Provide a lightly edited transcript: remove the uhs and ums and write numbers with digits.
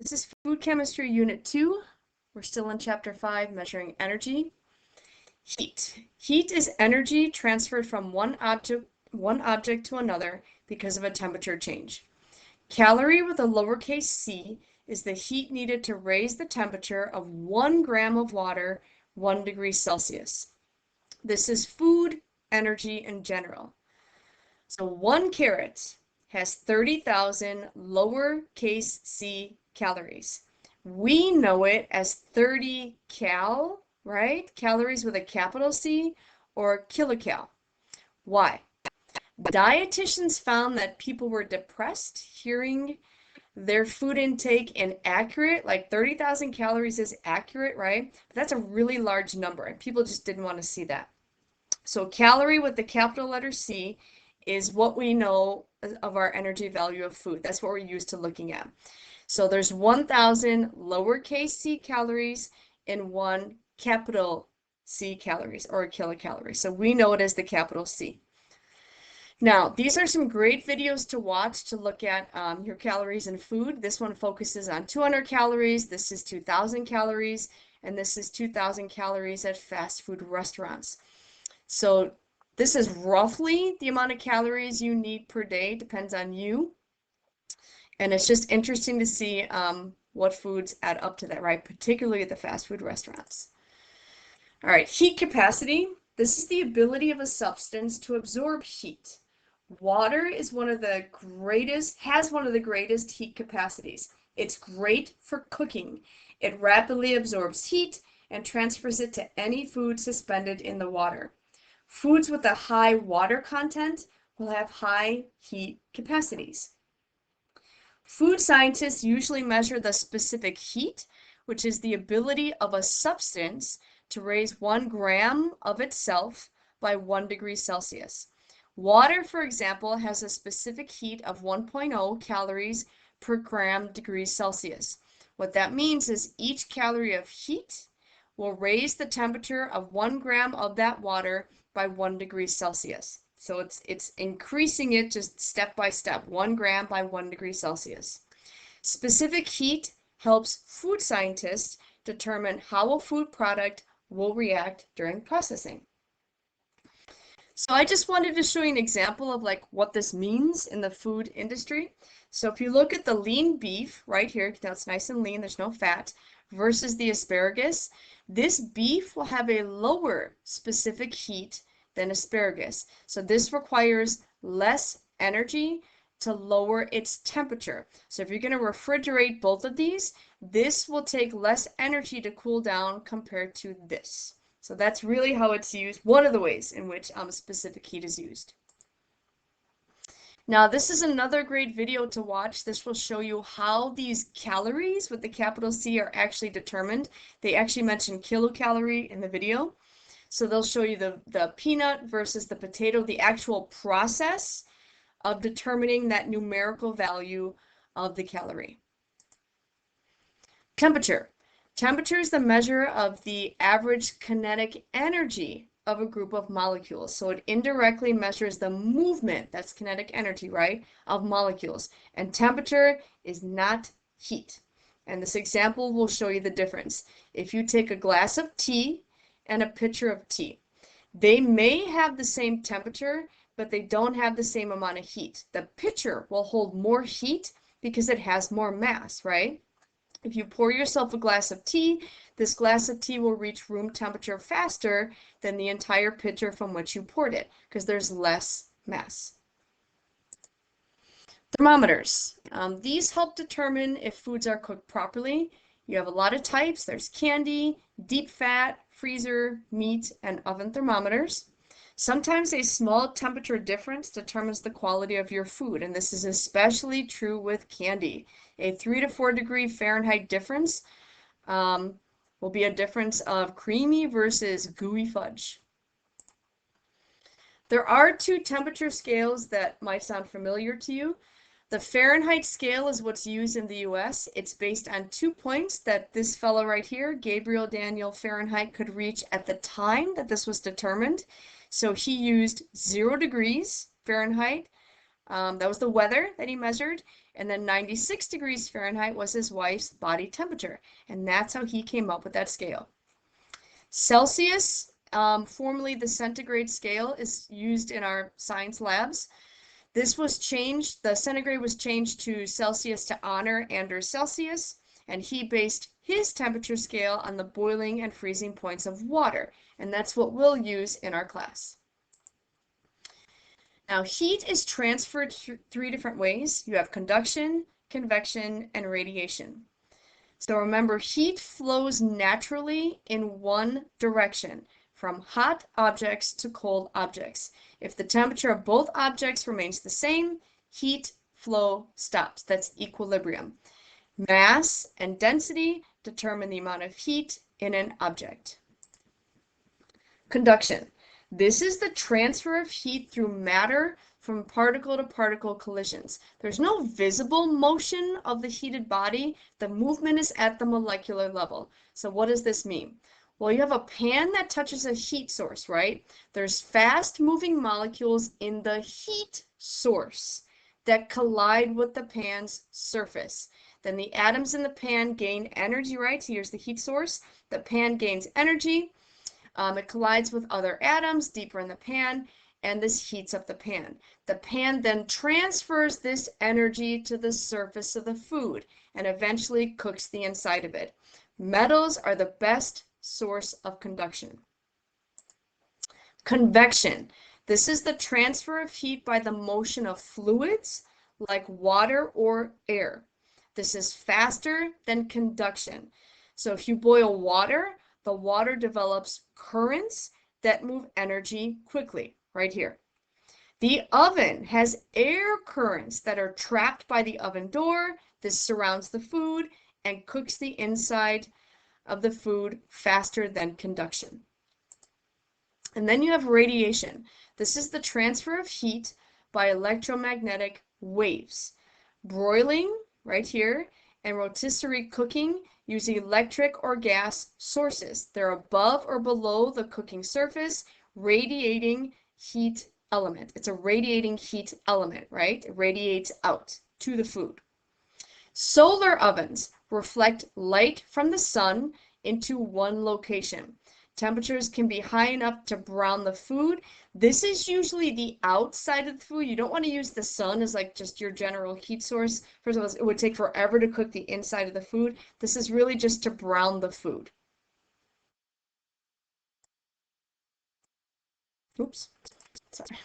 This is Food Chemistry Unit 2. We're still in Chapter 5, Measuring Energy. Heat. Heat is energy transferred from one object to another because of a temperature change. Calorie with a lowercase c is the heat needed to raise the temperature of 1 gram of water 1 degree Celsius. This is food, energy in general. So 1 carrot has 30,000 lowercase c calories. We know it as 30 cal, right? Calories with a capital C, or kilocal. Why? Dietitians found that people were depressed hearing their food intake inaccurate, like 30,000 calories is accurate, right? But that's a really large number, and people just didn't want to see that. So calorie with the capital letter C is what we know of our energy value of food. That's what we're used to looking at. So there's 1,000 lowercase c calories in 1 capital C calories, or kilocalories. So we know it as the capital C. Now, these are some great videos to watch to look at your calories in food. This one focuses on 200 calories, this is 2,000 calories, and this is 2,000 calories at fast food restaurants. So this is roughly the amount of calories you need per day, depends on you. And it's just interesting to see what foods add up to that, right? Particularly at the fast food restaurants. All right, heat capacity. This is the ability of a substance to absorb heat. Water is has one of the greatest heat capacities. It's great for cooking. It rapidly absorbs heat and transfers it to any food suspended in the water. Foods with a high water content will have high heat capacities. Food scientists usually measure the specific heat, which is the ability of a substance to raise 1 gram of itself by 1 degree Celsius. Water, for example, has a specific heat of 1.0 calories per gram degree Celsius. What that means is each calorie of heat will raise the temperature of 1 gram of that water by 1 degree Celsius. So it's increasing it just step by step, 1 gram by 1 degree Celsius. Specific heat helps food scientists determine how a food product will react during processing. So I just wanted to show you an example of like what this means in the food industry. So if you look at the lean beef right here, now it's nice and lean, there's no fat, versus the asparagus, this beef will have a lower specific heat than asparagus. So this requires less energy to lower its temperature. So if you're going to refrigerate both of these, this will take less energy to cool down compared to this. So that's really how it's used, one of the ways in which specific heat is used. Now this is another great video to watch. This will show you how these calories with the capital C are actually determined. They actually mention kilocalorie in the video. So they'll show you the peanut versus the potato, the actual process of determining that numerical value of the calorie. Temperature. Temperature is the measure of the average kinetic energy of a group of molecules. So it indirectly measures the movement, that's kinetic energy, right, of molecules. And temperature is not heat. And this example will show you the difference. If you take a glass of tea and a pitcher of tea, they may have the same temperature, but they don't have the same amount of heat. The pitcher will hold more heat because it has more mass, right? If you pour yourself a glass of tea, this glass of tea will reach room temperature faster than the entire pitcher from which you poured it, because there's less mass. Thermometers. These help determine if foods are cooked properly. You have a lot of types. There's candy, deep fat, freezer, meat, and oven thermometers. Sometimes a small temperature difference determines the quality of your food, and this is especially true with candy. A 3 to 4 degree Fahrenheit difference will be a difference of creamy versus gooey fudge. There are 2 temperature scales that might sound familiar to you. The Fahrenheit scale is what's used in the US. It's based on 2 points that this fellow right here, Gabriel Daniel Fahrenheit, could reach at the time that this was determined. So he used 0 degrees Fahrenheit That was the weather that he measured. And then 96 degrees Fahrenheit was his wife's body temperature. And that's how he came up with that scale. Celsius, formerly the centigrade scale, is used in our science labs. This was changed, the centigrade was changed to Celsius to honor Anders Celsius, and he based his temperature scale on the boiling and freezing points of water, and that's what we'll use in our class. Now, heat is transferred through 3 different ways. You have conduction, convection, and radiation. So remember, heat flows naturally in one direction, from hot objects to cold objects. If the temperature of both objects remains the same, heat flow stops. That's equilibrium. Mass and density determine the amount of heat in an object. Conduction. This is the transfer of heat through matter from particle to particle collisions. There's no visible motion of the heated body. The movement is at the molecular level. So what does this mean? Well, you have a pan that touches a heat source, right? There's fast moving molecules in the heat source that collide with the pan's surface. Then the atoms in the pan gain energy, right? So here's the heat source. The pan gains energy. It collides with other atoms deeper in the pan, and this heats up the pan. The pan then transfers this energy to the surface of the food and eventually cooks the inside of it. Metals are the best source of conduction. Convection. This is the transfer of heat by the motion of fluids like water or air. This is faster than conduction. So if you boil water, the water develops currents that move energy quickly, right here. The oven has air currents that are trapped by the oven door. This surrounds the food and cooks the inside of the food faster than conduction. And then you have radiation. This is the transfer of heat by electromagnetic waves. Broiling, right here, and rotisserie cooking use electric or gas sources. They're above or below the cooking surface, radiating heat element. It's a radiating heat element, right? It radiates out to the food. Solar ovens reflect light from the sun into one location. Temperatures can be high enough to brown the food. This is usually the outside of the food. You don't want to use the sun as like just your general heat source. First of all, it would take forever to cook the inside of the food. This is really just to brown the food. Oops, sorry.